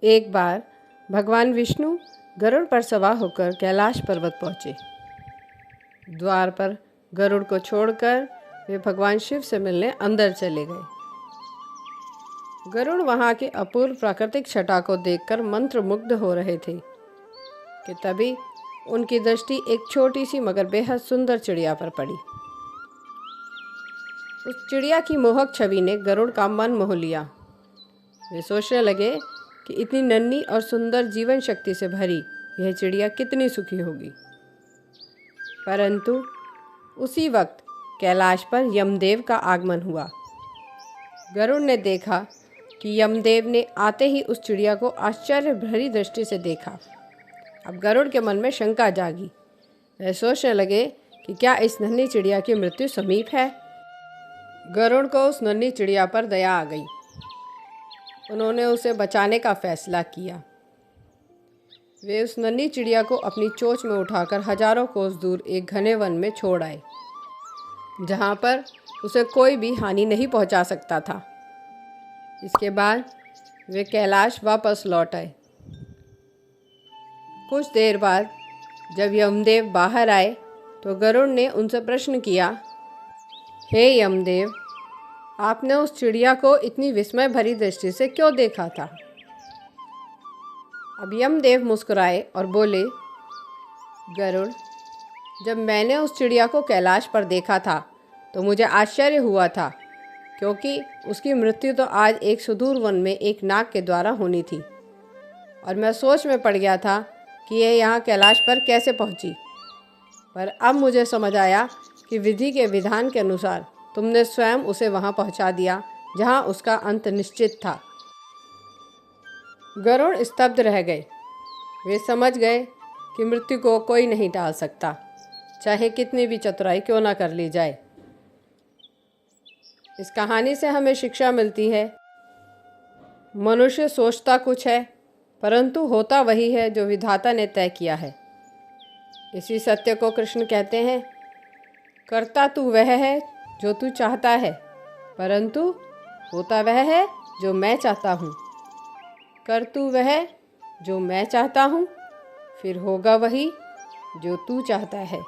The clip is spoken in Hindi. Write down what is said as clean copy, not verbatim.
एक बार भगवान विष्णु गरुड़ पर सवार होकर कैलाश पर्वत पहुँचे। द्वार पर गरुड़ को छोड़कर वे भगवान शिव से मिलने अंदर चले गए। गरुड़ वहाँ की अपूर्व प्राकृतिक छटा को देखकर मंत्रमुग्ध हो रहे थे कि तभी उनकी दृष्टि एक छोटी सी मगर बेहद सुंदर चिड़िया पर पड़ी। उस चिड़िया की मोहक छवि ने गरुड़ का मन मोह लिया। वे सोचने लगे कि इतनी नन्ही और सुंदर जीवन शक्ति से भरी यह चिड़िया कितनी सुखी होगी। परंतु उसी वक्त कैलाश पर यमदेव का आगमन हुआ। गरुड़ ने देखा कि यमदेव ने आते ही उस चिड़िया को आश्चर्य भरी दृष्टि से देखा। अब गरुड़ के मन में शंका जागी। वह सोचने लगे कि क्या इस नन्ही चिड़िया की मृत्यु समीप है। गरुड़ को उस नन्ही चिड़िया पर दया आ गई। उन्होंने उसे बचाने का फैसला किया। वे उस नन्ही चिड़िया को अपनी चोंच में उठाकर हजारों कोस दूर एक घने वन में छोड़ आए, जहाँ पर उसे कोई भी हानि नहीं पहुँचा सकता था। इसके बाद वे कैलाश वापस लौट आए। कुछ देर बाद जब यमदेव बाहर आए तो गरुड़ ने उनसे प्रश्न किया, हे यमदेव, आपने उस चिड़िया को इतनी विस्मय भरी दृष्टि से क्यों देखा था? अब यमदेव मुस्कुराए और बोले, गरुड़, जब मैंने उस चिड़िया को कैलाश पर देखा था तो मुझे आश्चर्य हुआ था, क्योंकि उसकी मृत्यु तो आज एक सुदूर वन में एक नाग के द्वारा होनी थी। और मैं सोच में पड़ गया था कि यह यहाँ कैलाश पर कैसे पहुँची। पर अब मुझे समझ आया कि विधि के विधान के अनुसार तुमने स्वयं उसे वहाँ पहुँचा दिया जहाँ उसका अंत निश्चित था। गरुड़ स्तब्ध रह गए। वे समझ गए कि मृत्यु को कोई नहीं टाल सकता, चाहे कितनी भी चतुराई क्यों ना कर ली जाए। इस कहानी से हमें शिक्षा मिलती है, मनुष्य सोचता कुछ है परंतु होता वही है जो विधाता ने तय किया है। इसी सत्य को कृष्ण कहते हैं, करता तू वह है जो तू चाहता है, परंतु होता वह है जो मैं चाहता हूँ। कर तू वह जो मैं चाहता हूँ, फिर होगा वही जो तू चाहता है।